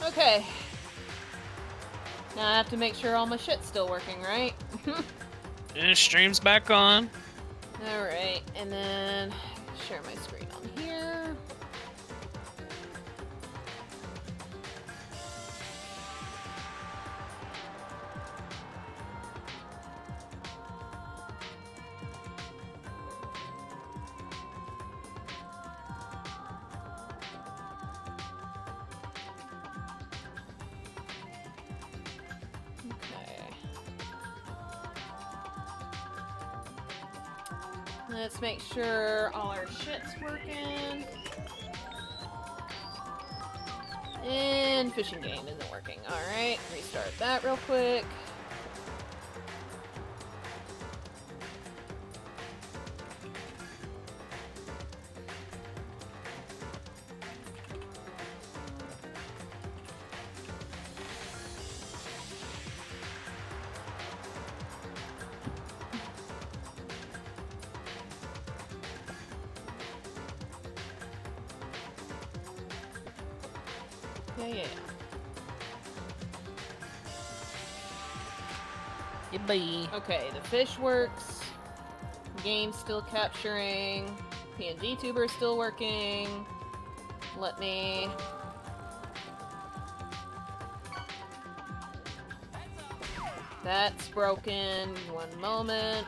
Okay. Now I have to make sure all my shit's still working, right? And stream's back on. Alright, and then share my screen on here. Let's make sure all our shit's working. And fishing game isn't working. Alright, restart that real quick. Yeah. Yippee. Okay, the fish works. Game's still capturing. PNG tuber's still working. Let me... That's broken. One moment.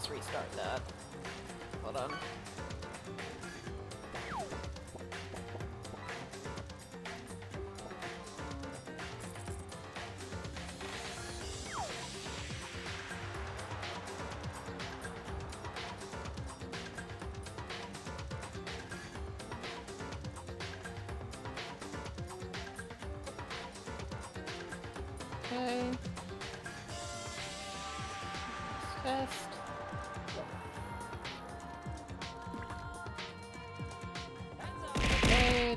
Restart that. Hold on. Okay. Let's test.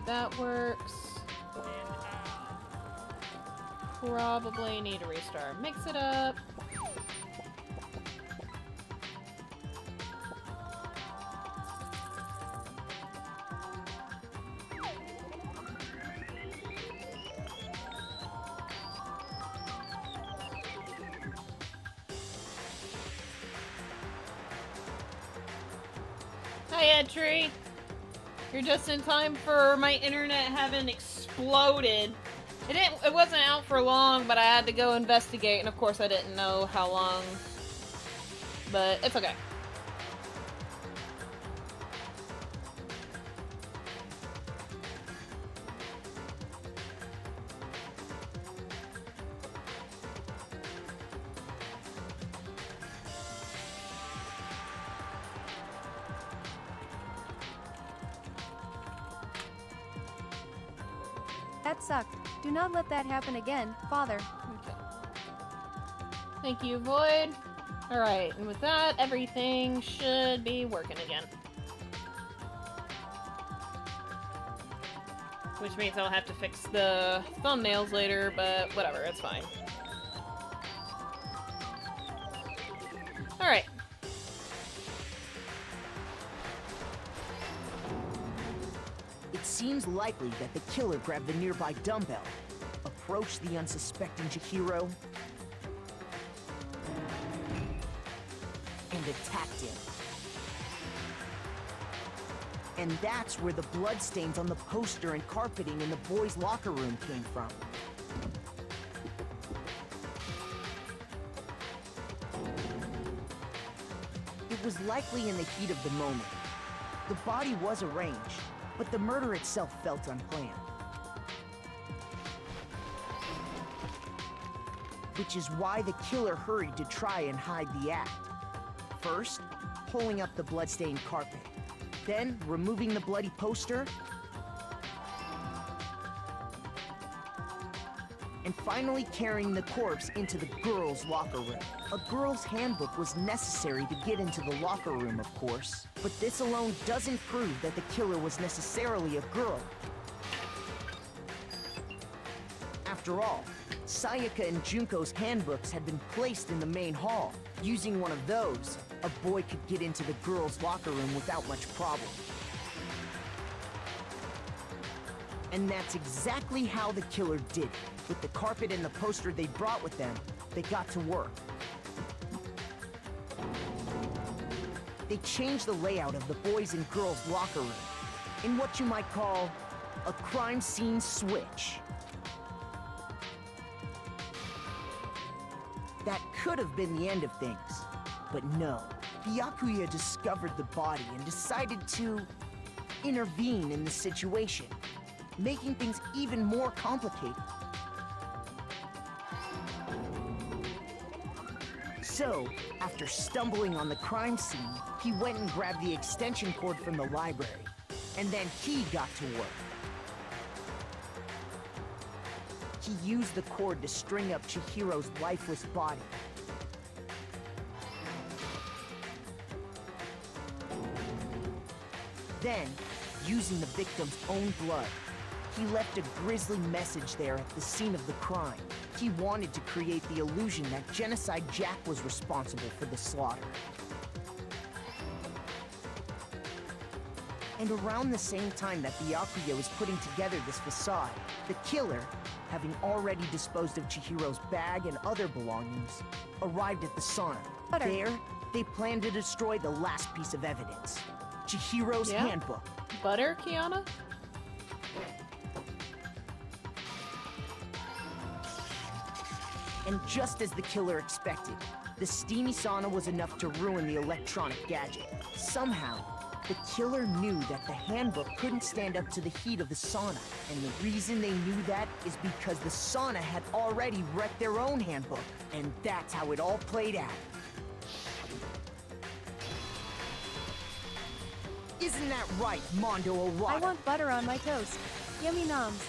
That works. Probably need to restart. Mix it up. Hi, Edtree. You're just in time for my internet having exploded. It wasn't out for long, but I had to go investigate, and of course I didn't know how long. But it's okay. That sucked. Do not let that happen again, Father. Okay. Thank you, Void. Alright, and with that, everything should be working again. Which means I'll have to fix the thumbnails later, but whatever, it's fine. Alright. It seems likely that the killer grabbed the nearby dumbbell, approached the unsuspecting Chihiro, and attacked him. And that's where the bloodstains on the poster and carpeting in the boys' locker room came from. It was likely in the heat of the moment. The body was arranged, but the murder itself felt unplanned. Which is why the killer hurried to try and hide the act. First, pulling up the bloodstained carpet. Then, removing the bloody poster. and finally carrying the corpse into the girls' locker room. A girl's handbook was necessary to get into the locker room, of course, but this alone doesn't prove that the killer was necessarily a girl. After all, Sayaka and Junko's handbooks had been placed in the main hall. Using one of those, a boy could get into the girls' locker room without much problem. And that's exactly how the killer did it. With the carpet and the poster they brought with them, they got to work. They changed the layout of the boys' and girls' locker room in what you might call a crime scene switch. That could have been the end of things, but no. Byakuya discovered the body and decided to intervene in the situation, making things even more complicated. So, after stumbling on the crime scene, he went and grabbed the extension cord from the library, and then he got to work. He used the cord to string up Chihiro's lifeless body. Then, using the victim's own blood, he left a grisly message there at the scene of the crime. He wanted to create the illusion that Genocide Jack was responsible for the slaughter. And around the same time that Byakuya was putting together this facade, the killer, having already disposed of Chihiro's bag and other belongings, arrived at the sauna. Butter. There, they planned to destroy the last piece of evidence, Chihiro's handbook. Butter, Kiana? And just as the killer expected, the steamy sauna was enough to ruin the electronic gadget. Somehow, the killer knew that the handbook couldn't stand up to the heat of the sauna. And the reason they knew that is because the sauna had already wrecked their own handbook. And that's how it all played out. Isn't that right, Mondo Owada? I want butter on my toast. Yummy noms.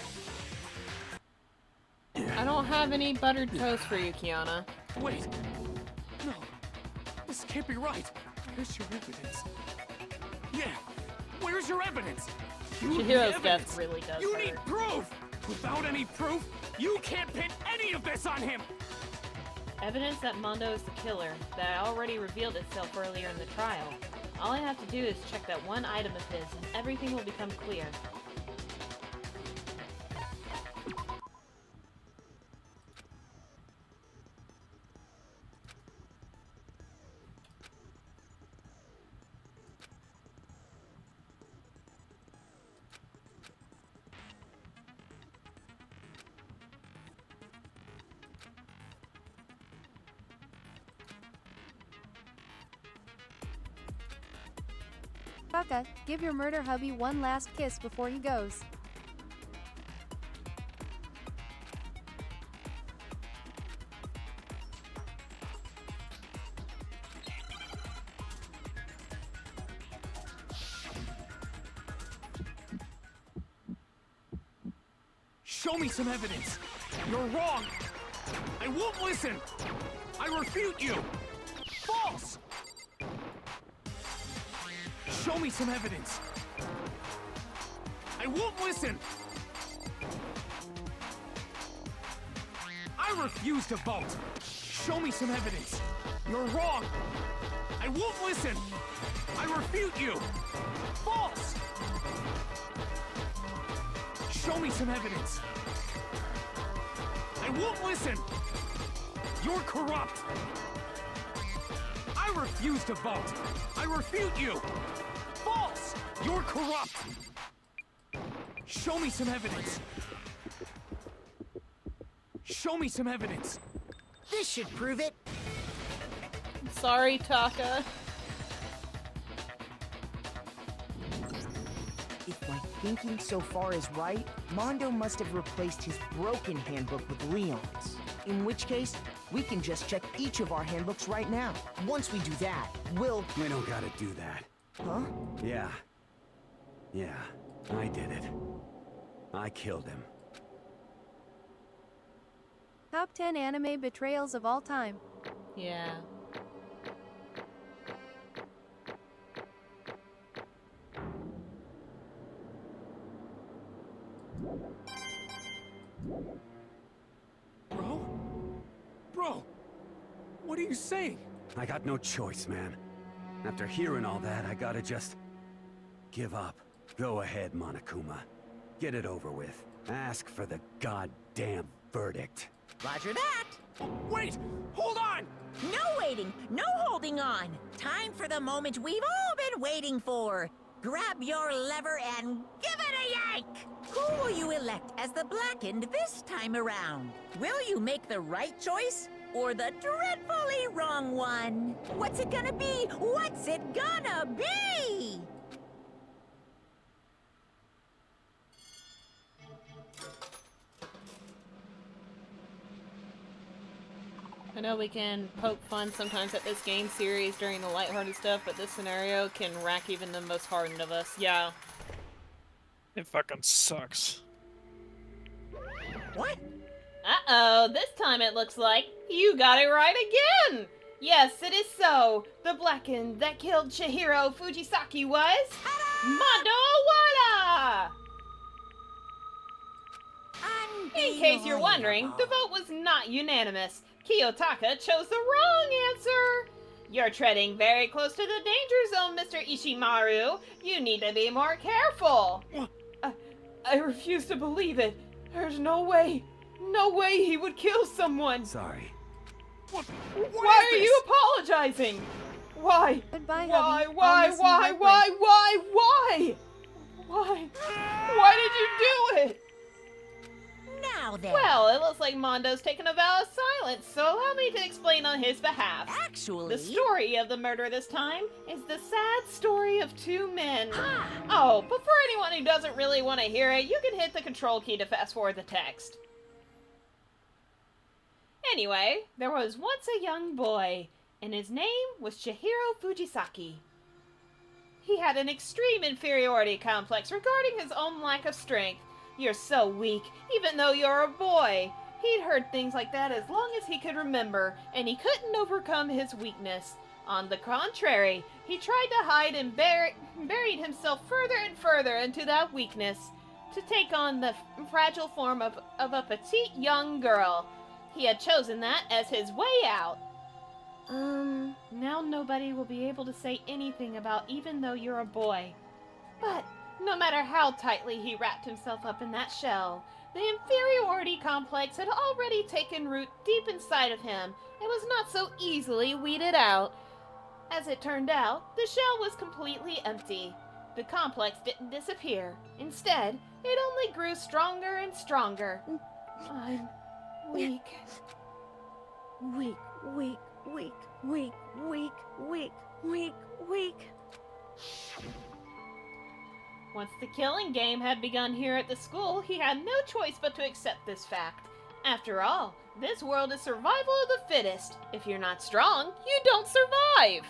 I don't have any buttered toast for you, Kiana. Wait! No! This can't be right! Where's your evidence? Yeah! Where's your evidence? You need Chihiro's evidence. death really does You hurt. need proof! Without any proof, you can't pin any of this on him! Evidence that Mondo is the killer that already revealed itself earlier in the trial. All I have to do is check that one item of his, and everything will become clear. Kaka, give your murder hubby one last kiss before he goes. Show me some evidence! You're wrong! I won't listen! I refute you! False! Show me some evidence! I won't listen! I refuse to vote! Show me some evidence! You're wrong! I won't listen! I refute you! False! Show me some evidence! I won't listen! You're corrupt! I refuse to vote! I refute you! False! You're corrupt! Show me some evidence! Show me some evidence! This should prove it. Sorry, Taka. If my thinking so far is right, Mondo must have replaced his broken handbook with Leon's. In which case, we can just check each of our handbooks right now. Once we do that, we'll... We don't gotta do that. Huh? Yeah. Yeah, I did it. I killed him. Top 10 anime betrayals of all time. Yeah. Bro? Bro! What are you saying? I got no choice, man. After hearing all that, I gotta just... give up. Go ahead, Monokuma. Get it over with. Ask for the goddamn verdict. Roger that. Wait! Hold on! No waiting, no holding on. Time for the moment we've all been waiting for. Grab your lever and give it a yank! Who will you elect as the Blackened this time around? Will you make the right choice or the dreadfully wrong one? What's it gonna be? What's it gonna be? I know we can poke fun sometimes at this game series during the lighthearted stuff, but this scenario can rack even the most hardened of us. Yeah. It fucking sucks. What? Uh-oh, this time it looks like you got it right again! Yes, it is so. The Blackened that killed Chihiro Fujisaki was... Mondo Wada! In case you're wondering, the vote was not unanimous. Kiyotaka chose the wrong answer! You're treading very close to the danger zone, Mr. Ishimaru. You need to be more careful. I refuse to believe it. There's no way he would kill someone. Sorry. What Why is are this? you apologizing? Why? Goodbye, Why? hubby. Why? I'll miss you Why? like Why? bread. Why? Why? Why did you do it? Now then. Well, it looks like Mondo's taken a vow of silence, so allow me to explain on his behalf. Actually... The story of the murder this time is the sad story of two men. Ha! Oh, but for anyone who doesn't really want to hear it, you can hit the control key to fast forward the text. Anyway, there was once a young boy, and his name was Chihiro Fujisaki. He had an extreme inferiority complex regarding his own lack of strength. You're so weak, even though you're a boy. He'd heard things like that as long as he could remember, and he couldn't overcome his weakness. On the contrary, he tried to hide and buried himself further and further into that weakness, to take on the fragile form of a petite young girl. He had chosen that as his way out. Now nobody will be able to say anything about even though you're a boy. But no matter how tightly he wrapped himself up in that shell, the inferiority complex had already taken root deep inside of him and was not so easily weeded out. As it turned out, the shell was completely empty. The complex didn't disappear. Instead, it only grew stronger and stronger. I'm weak. Weak, weak, weak, weak, weak, weak, weak, weak. Once the killing game had begun here at the school, he had no choice but to accept this fact. After all, this world is survival of the fittest. If you're not strong, you don't survive.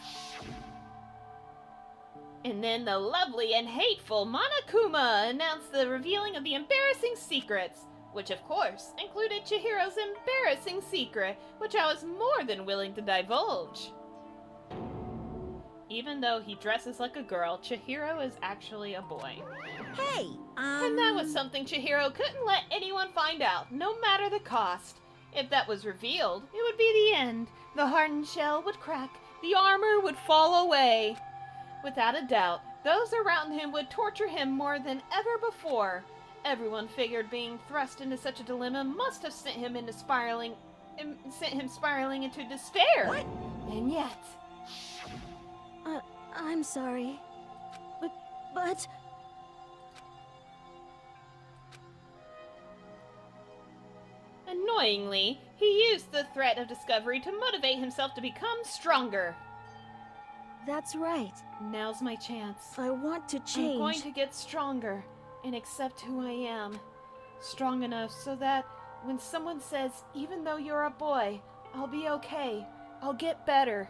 And then the lovely and hateful Monokuma announced the revealing of the embarrassing secrets, which of course included Chihiro's embarrassing secret, which I was more than willing to divulge. Even though he dresses like a girl, Chihiro is actually a boy. Hey, And that was something Chihiro couldn't let anyone find out, no matter the cost. If that was revealed, it would be the end. The hardened shell would crack, the armor would fall away. Without a doubt, those around him would torture him more than ever before. Everyone figured being thrust into such a dilemma must have sent him spiraling into despair. What? And yet, I'm sorry. But... annoyingly, he used the threat of discovery to motivate himself to become stronger. That's right. Now's my chance. I want to change. I'm going to get stronger and accept who I am. Strong enough so that when someone says, even though you're a boy, I'll be okay. I'll get better.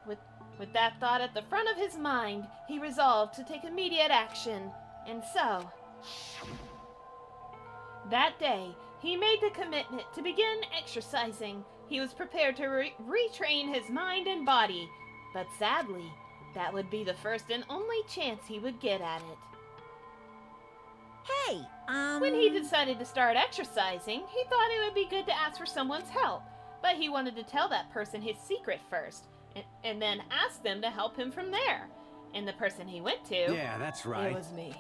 With that thought at the front of his mind, he resolved to take immediate action. And so, that day, he made the commitment to begin exercising. He was prepared to retrain his mind and body, but sadly, that would be the first and only chance he would get at it. Hey, When he decided to start exercising, he thought it would be good to ask for someone's help, but he wanted to tell that person his secret first, and then ask them to help him from there. And the person he went to... Yeah, that's right. It was me.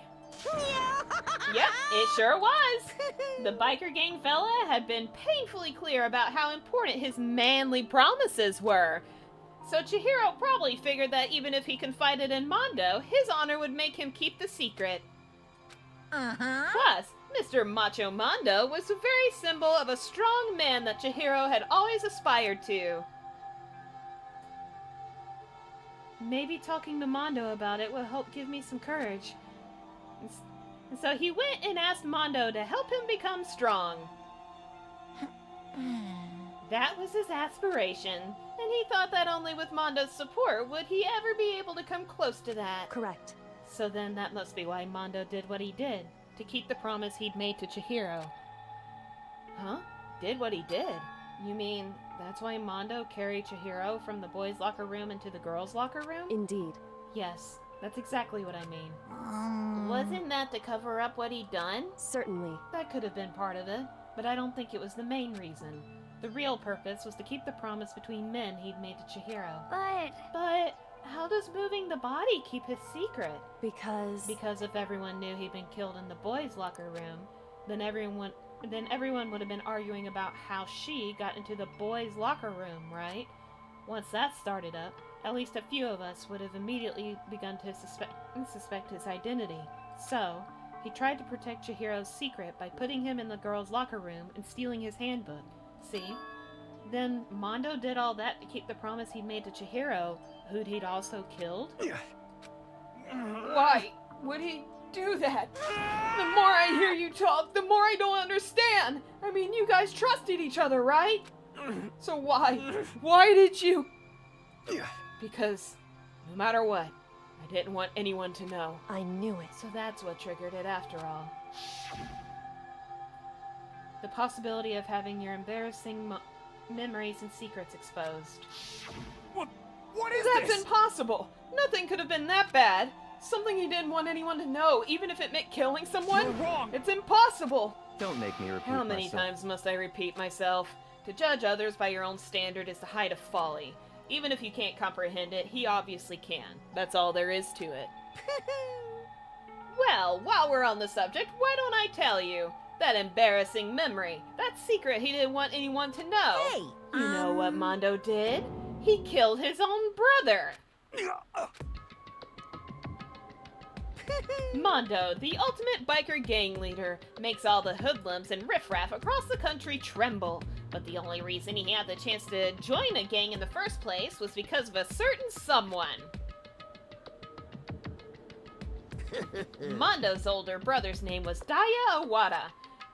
Yep, it sure was. The biker gang fella had been painfully clear about how important his manly promises were. So Chihiro probably figured that even if he confided in Mondo, his honor would make him keep the secret. Plus, Mr. Macho Mondo was the very symbol of a strong man that Chihiro had always aspired to. Maybe talking to Mondo about it will help give me some courage. And so he went and asked Mondo to help him become strong. That was his aspiration, and he thought that only with Mondo's support would he ever be able to come close to that. Correct. So then that must be why Mondo did what he did, to keep the promise he'd made to Chihiro. Huh? Did what he did? You mean that's why Mondo carried Chihiro from the boys' locker room into the girls' locker room? Indeed. Yes, that's exactly what I mean. Wasn't that to cover up what he'd done? Certainly. That could have been part of it, but I don't think it was the main reason. The real purpose was to keep the promise between men he'd made to Chihiro. But how does moving the body keep his secret? Because if everyone knew he'd been killed in the boys' locker room, then everyone would have been arguing about how she got into the boys' locker room, right? Once that started up, at least a few of us would have immediately begun to suspect his identity. So, he tried to protect Chihiro's secret by putting him in the girls' locker room and stealing his handbook. See? Then Mondo did all that to keep the promise he'd made to Chihiro, who'd he'd also killed? Why would he do that? The more I hear you talk, the more I don't understand. I mean, you guys trusted each other, right? So why? Why did you? Because no matter what, I didn't want anyone to know. I knew it. So that's what triggered it after all. The possibility of having your embarrassing memories and secrets exposed. What is That's this? impossible! Nothing could have been that bad! Something he didn't want anyone to know, even if it meant killing someone? You're wrong. It's impossible! Don't make me repeat How many myself. times must I repeat myself? To judge others by your own standard is the height of folly. Even if you can't comprehend it, he obviously can. That's all there is to it. Well, while we're on the subject, why don't I tell you? That embarrassing memory. That secret he didn't want anyone to know. Hey, You know what Mondo did? He killed his own brother. Mondo, the ultimate biker gang leader, makes all the hoodlums and riffraff across the country tremble. But the only reason he had the chance to join a gang in the first place was because of a certain someone. Mondo's older brother's name was Daya Awada.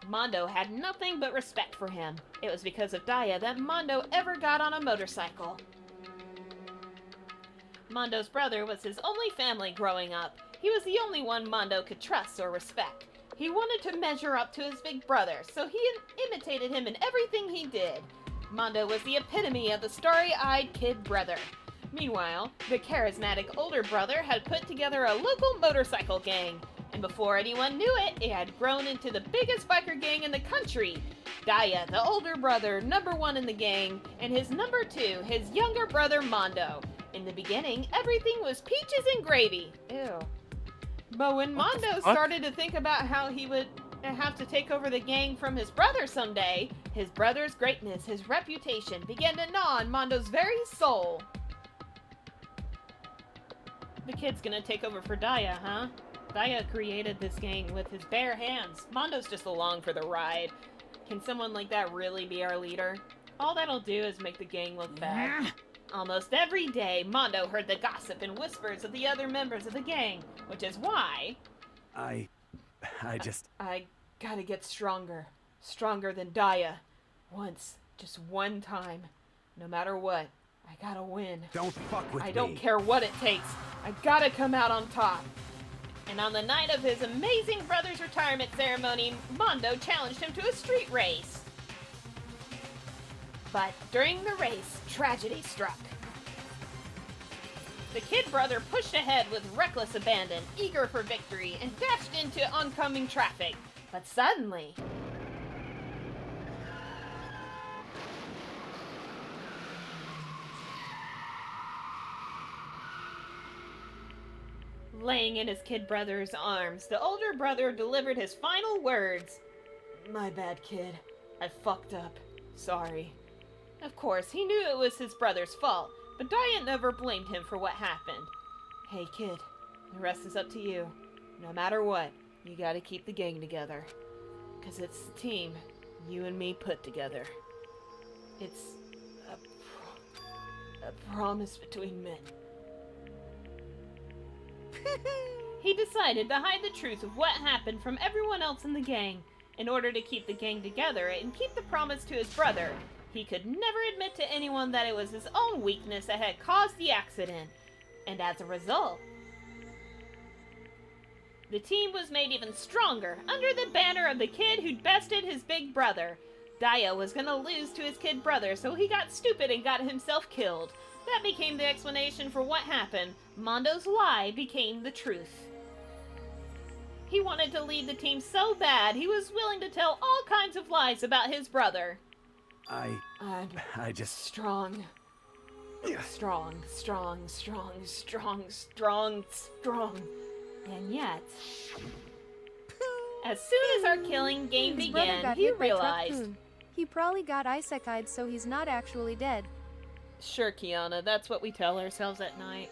Mondo had nothing but respect for him. It was because of Daya that Mondo ever got on a motorcycle. Mondo's brother was his only family growing up. He was the only one Mondo could trust or respect. He wanted to measure up to his big brother, so he imitated him in everything he did. Mondo was the epitome of the starry-eyed kid brother. Meanwhile, the charismatic older brother had put together a local motorcycle gang, and before anyone knew it had grown into the biggest biker gang in the country. Daya, the older brother, #1 in the gang, and his #2, his younger brother Mondo. In the beginning, everything was peaches and gravy. Ew. But when Mondo started to think about how he would have to take over the gang from his brother someday, his brother's greatness, his reputation, began to gnaw on Mondo's very soul. The kid's gonna take over for Daya, huh? Daya created this gang with his bare hands. Mondo's just along for the ride. Can someone like that really be our leader? All that'll do is make the gang look bad. Almost every day, Mondo heard the gossip and whispers of the other members of the gang, which is why... I gotta get stronger. Stronger than Daya. Once. Just one time. No matter what. I gotta win. Don't fuck with me. I don't care what it takes. I gotta come out on top. And on the night of his amazing brother's retirement ceremony, Mondo challenged him to a street race. But during the race, tragedy struck. The kid brother pushed ahead with reckless abandon, eager for victory, and dashed into oncoming traffic. But suddenly... laying in his kid brother's arms, the older brother delivered his final words. "My bad, kid. I fucked up. Sorry." Of course, he knew it was his brother's fault, but Diane never blamed him for what happened. "Hey, kid, the rest is up to you. No matter what, you gotta keep the gang together. 'Cause it's the team you and me put together. It's a promise between men." He decided to hide the truth of what happened from everyone else in the gang. In order to keep the gang together and keep the promise to his brother, he could never admit to anyone that it was his own weakness that had caused the accident. And as a result, the team was made even stronger under the banner of the kid who'd bested his big brother. Daya was gonna lose to his kid brother, so he got stupid and got himself killed. That became the explanation for what happened. Mondo's lie became the truth. He wanted to lead the team so bad, he was willing to tell all kinds of lies about his brother. I just... Strong. Strong. And yet, as soon as our killing game His brother began, got he hit by truck realized... Poon. He probably got isekai'd, so he's not actually dead. Sure, Kiana, that's what we tell ourselves at night.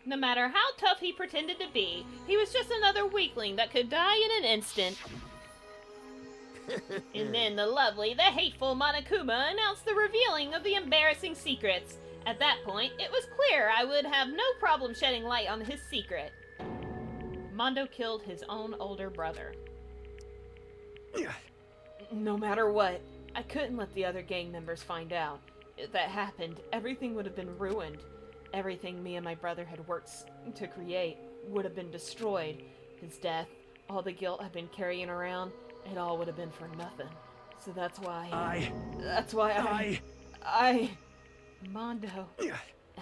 No matter how tough he pretended to be, he was just another weakling that could die in an instant. And then the lovely, the hateful Monokuma announced the revealing of the embarrassing secrets. At that point, it was clear I would have no problem shedding light on his secret. Mondo killed his own older brother. No matter what, I couldn't let the other gang members find out. If that happened, everything would have been ruined. Everything me and my brother had worked to create would have been destroyed. His death, all the guilt I've been carrying around, it all would have been for nothing. So that's why Mondo.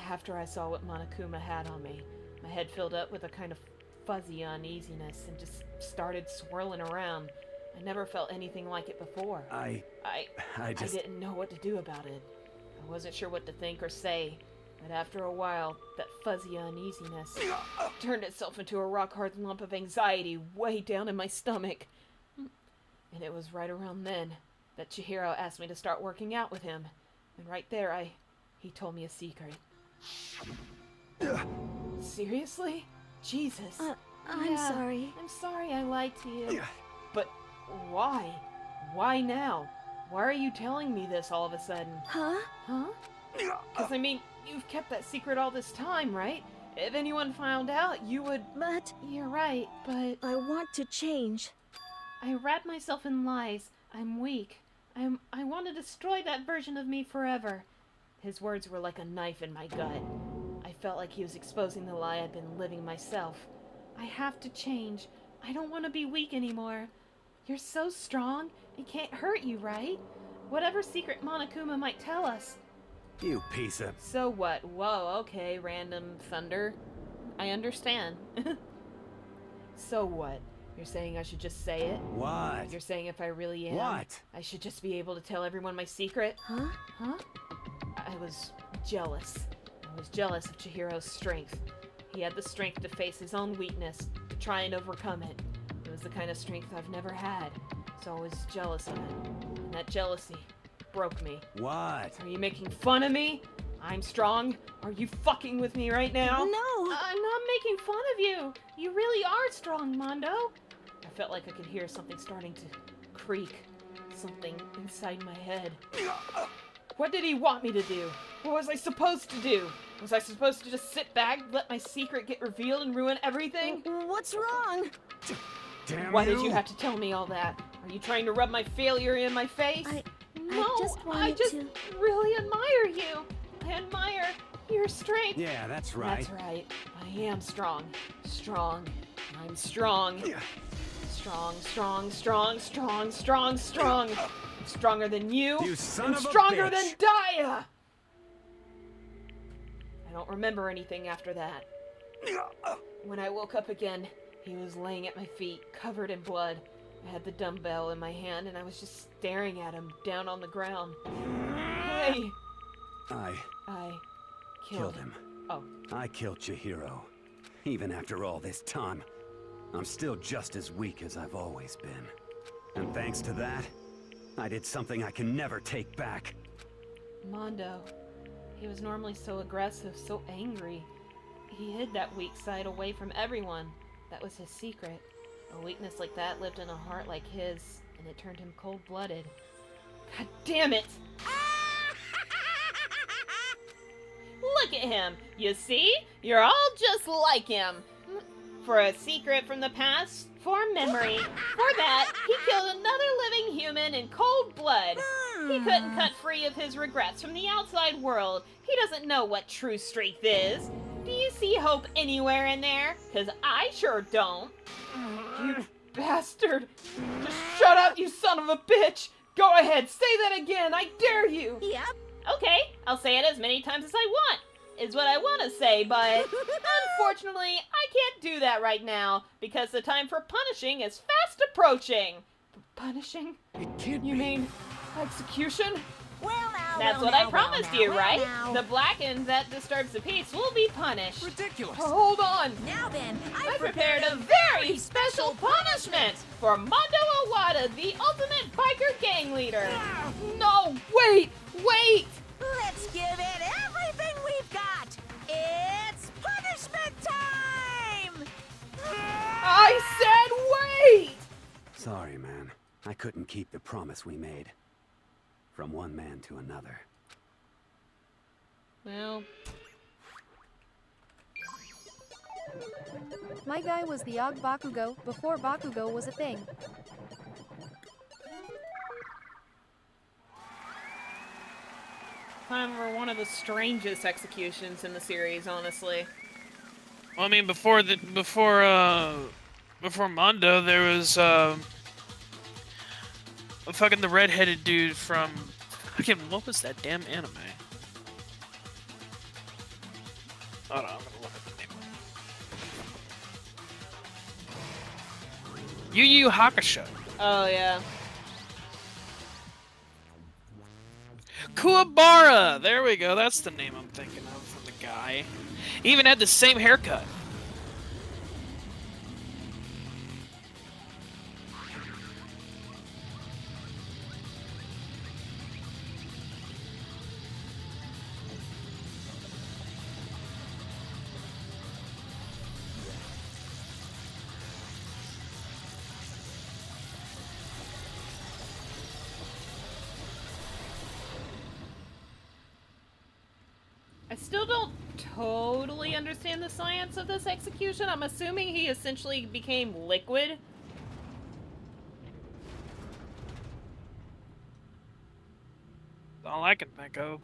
After I saw what Monokuma had on me, my head filled up with a kind of fuzzy uneasiness and just started swirling around. I never felt anything like it before. I didn't know what to do about it. I wasn't sure what to think or say, but after a while, that fuzzy uneasiness turned itself into a rock-hard lump of anxiety way down in my stomach. And it was right around then that Chihiro asked me to start working out with him. And right there, he told me a secret. Seriously? Jesus. I'm sorry. I'm sorry I lied to you. But why? Why now? Why are you telling me this all of a sudden? Huh? Huh? Because, I mean, you've kept that secret all this time, right? If anyone found out, you would... But... You're right, but... I want to change. I wrap myself in lies. I'm weak. I want to destroy that version of me forever. His words were like a knife in my gut. I felt like he was exposing the lie I'd been living myself. I have to change. I don't want to be weak anymore. You're so strong, it can't hurt you, right? Whatever secret Monokuma might tell us. You piece of... So what? Whoa, okay, random thunder. I understand. So what? You're saying I should just say it? What? You're saying if I really am... What? I should just be able to tell everyone my secret? Huh? Huh? I was jealous. I was jealous of Chihiro's strength. He had the strength to face his own weakness, to try and overcome it. It was the kind of strength I've never had, so I was jealous of it. And that jealousy broke me. What? Are you making fun of me? I'm strong. Are you fucking with me right now? No! I'm not making fun of you. You really are strong, Mondo. I felt like I could hear something starting to creak. Something inside my head. What did he want me to do? What was I supposed to do? Was I supposed to just sit back, let my secret get revealed and ruin everything? What's wrong? Damn Why you! did you have to tell me all that? Are you trying to rub my failure in my face? I No, just I wanted just to... really admire you. I admire Your strength. Yeah, that's right. That's right. I am strong. Strong. I'm strong. Strong, strong, strong, strong, strong, strong. Stronger than you. You son and of a stronger bitch. than Daya. I don't remember anything after that. When I woke up again, he was laying at my feet, covered in blood. I had the dumbbell in my hand, and I was just staring at him down on the ground. Hey! I Killed him. Oh. I killed Chihiro. Even after all this time, I'm still just as weak as I've always been. And thanks to that, I did something I can never take back. Mondo. He was normally so aggressive, so angry. He hid that weak side away from everyone. That was his secret. A weakness like that lived in a heart like his, and it turned him cold-blooded. God damn it! Look at him! You see? You're all just like him! For a secret from the past, for memory, for that, he killed another living human in cold blood. He couldn't cut free of his regrets from the outside world. He doesn't know what true strength is. Do you see hope anywhere in there? 'Cause I sure don't. You bastard! Just shut up, you son of a bitch! Go ahead, say that again, I dare you! Yep. Okay, I'll say it as many times as I want, is what I want to say, but unfortunately, I can't do that right now, because the time for punishing is fast approaching. Punishing? It can't You be. mean execution? Well, now. That's well, what now, I promised well, you, now, right? well, The Blackens that disturbs the peace will be punished. Ridiculous. Hold on! Now then, I prepared a very special punishment for Mondo Awada, the ultimate biker gang leader. No, wait! Let's give it everything we've got. It's punishment time! I said wait! Sorry, man. I couldn't keep the promise we made. From one man to another. Well, My guy was the Og Bakugo before Bakugo was a thing. time for one of the strangest executions in the series, honestly. Well, I mean, before Mondo, there was fucking the redheaded dude from fucking what was that damn anime? Hold on, I'm gonna look at the name. Yu Yu Hakusho. Oh, yeah. Kuwabara! There we go, that's the name I'm thinking of from the guy. He even had the same haircut. I still don't totally understand the science of this execution. I'm assuming he essentially became liquid. That's all I can think of.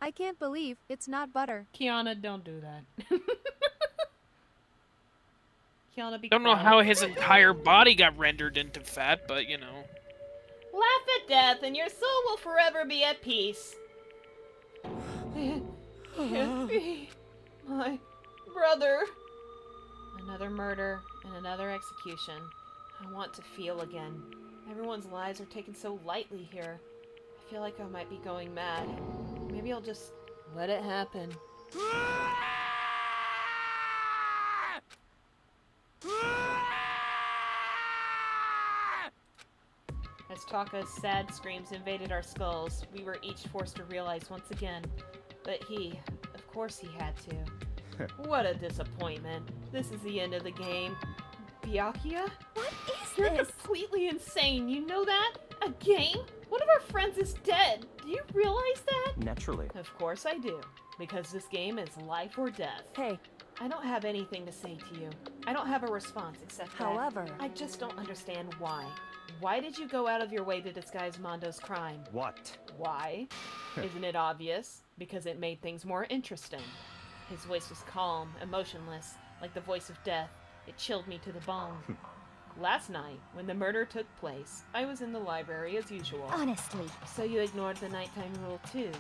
I can't believe it's not butter. Kiana, don't do that. Kiana, be Don't know quiet. how his entire body got rendered into fat, but you know. Laugh at death, and your soul will forever be at peace. Can't be my brother. Another murder and another execution. I want to feel again. Everyone's lives are taken so lightly here. I feel like I might be going mad. Maybe I'll just let it happen. As Taka's sad screams invaded our skulls, we were each forced to realize once again that he, of course he had to. What a disappointment. This is the end of the game. Byakuya? What is You're this? completely insane, you know that? A game? One of our friends is dead. Do you realize that? Naturally. Of course I do. Because this game is life or death. Hey, I don't have anything to say to you. I don't have a response except that However, I just don't understand why. Why did you go out of your way to disguise Mondo's crime? What? Why? Isn't it obvious? Because it made things more interesting. His voice was calm, emotionless, like the voice of death. It chilled me to the bone. Last night, when the murder took place, I was in the library as usual. honestly, So you ignored the nighttime rule too?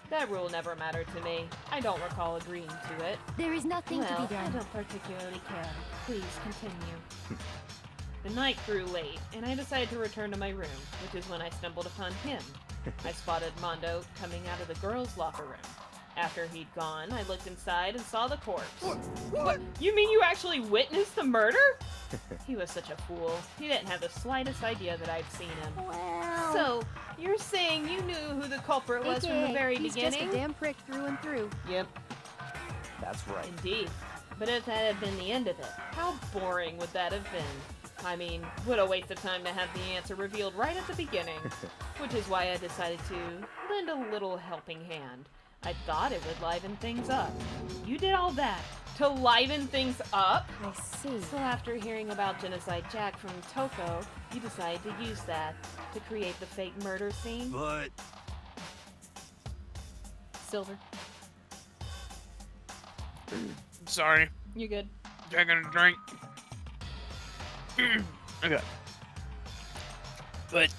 That rule never mattered to me. I don't recall agreeing to it. there is nothing to Well, be I done. don't particularly care. Please continue. The night grew late, and I decided to return to my room, which is when I stumbled upon him. I spotted Mondo coming out of the girls' locker room. After he'd gone, I looked inside and saw the corpse. What? You mean you actually witnessed the murder? He was such a fool. He didn't have the slightest idea that I'd seen him. Well, So, you're saying you knew who the culprit was from the AKA, very he's beginning? just a damn prick through and through. Yep, That's right. indeed. But if that had been the end of it, how boring would that have been? I mean, what a waste of time to have the answer revealed right at the beginning. Which is why I decided to lend a little helping hand. I thought it would liven things up. You did all that to liven things up? I see. So after hearing about Genocide Jack from Toko, you decided to use that to create the fake murder scene? But Silver, Sorry. you good? Taking a drink. Okay. But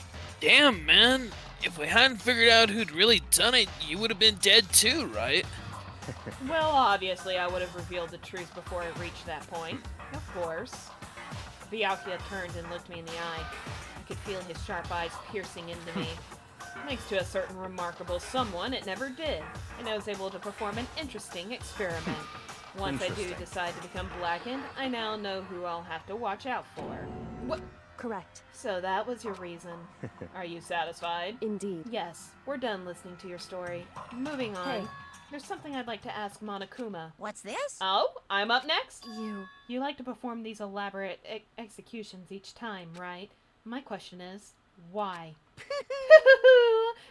damn, man. If we hadn't figured out who'd really done it, you would have been dead too, right? Well, obviously I would have revealed the truth before it reached that point. Of course. Byakuya turned and looked me in the eye. I could feel his sharp eyes piercing into me. Thanks to a certain remarkable someone, it never did, and I was able to perform an interesting experiment. Once I do Interesting. decide to become blackened, I now know who I'll have to watch out for. What? Correct. So that was your reason. Are you satisfied? Indeed. Yes, we're done listening to your story. Moving on. Hey. There's something I'd like to ask Monokuma. What's this? Oh, I'm up next? You. You like to perform these elaborate executions each time, right? My question is, why?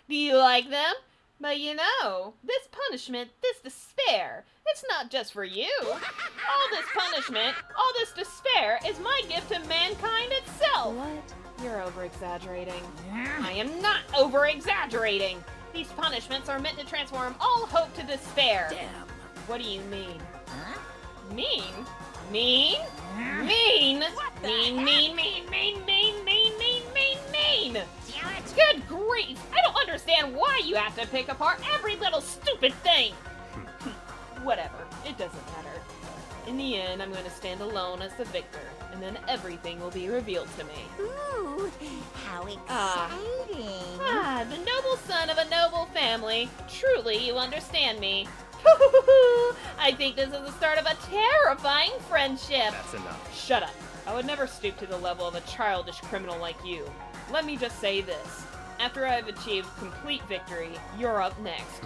Do you like them? But you know, this punishment, this despair, it's not just for you. All this punishment, all this despair is my gift to mankind itself. What? You're over-exaggerating. I am not over-exaggerating. These punishments are meant to transform all hope to despair. Damn. What do you mean? Huh? Mean? Mean? Mean? What the Mean, heck? mean, mean, mean, mean, mean, mean, mean, mean. Damn it. Good grief! I don't understand why you have to pick apart every little stupid thing! Whatever, it doesn't matter. In the end, I'm going to stand alone as the victor, and then everything will be revealed to me. Ooh, how Ah. exciting. Ah, the noble son of a noble family. Truly, you understand me. I think this is the start of a terrifying friendship. That's enough. Shut up. I would never stoop to the level of a childish criminal like you. Let me just say this. After I've achieved complete victory, you're up next.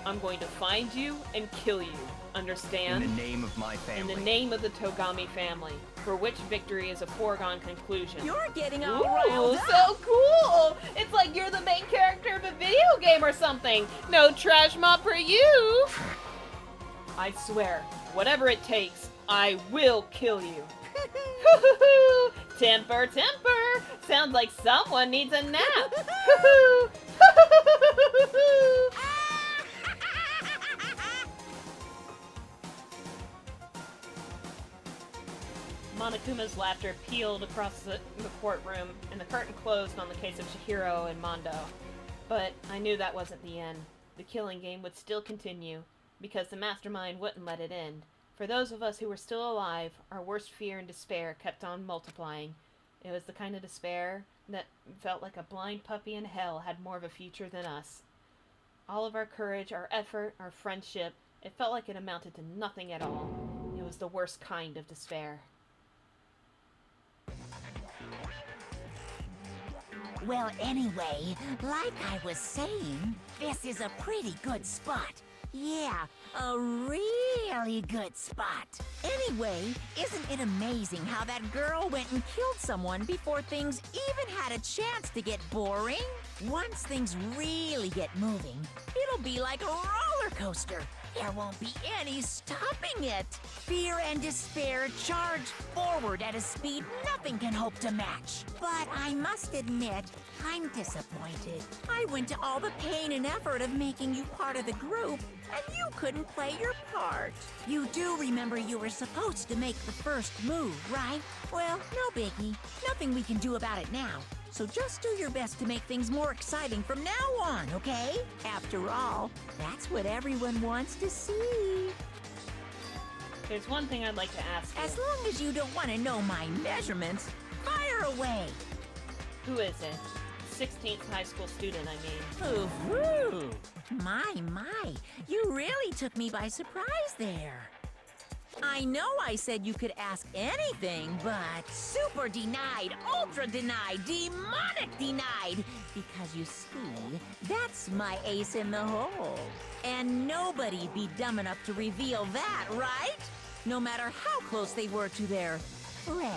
I'm going to find you and kill you. Understand? In the name of my In family. the name of the Togami family, for which victory is a foregone conclusion. You're getting all Ooh, riled up. so cool! It's like you're the main character of a video game or something. No trash mob for you. I swear, whatever it takes, I will kill you. Temper, temper. Sounds like someone needs a nap. Monokuma's laughter peeled across the courtroom, and the curtain closed on the case of Chihiro and Mondo. But I knew that wasn't the end. The killing game would still continue, because the mastermind wouldn't let it end. For those of us who were still alive, our worst fear and despair kept on multiplying. It was the kind of despair that felt like a blind puppy in hell had more of a future than us. All of our courage, our effort, our friendship, it felt like it amounted to nothing at all. It was the worst kind of despair. Well, anyway, like I was saying, this is a pretty good spot. Yeah, a really good spot. Anyway, isn't it amazing how that girl went and killed someone before things even had a chance to get boring? Once things really get moving, it'll be like a roller coaster. There won't be any stopping it. Fear and despair charge forward at a speed nothing can hope to match. But I must admit, I'm disappointed. I went to all the pain and effort of making you part of the group, and you couldn't play your part. You do remember you were supposed to make the first move, right? Well, no biggie. Nothing we can do about it now. So just do your best to make things more exciting from now on, okay? After all, that's what everyone wants to see. There's one thing I'd like to ask you. As long as you don't want to know my measurements, fire away. Who is it? 16th high school student, I mean. Ooh, my, you really took me by surprise there. I know I said you could ask anything, but super denied, ultra denied, demonic denied. Because you see, that's my ace in the hole. And nobody'd be dumb enough to reveal that, right? No matter how close they were to their friends.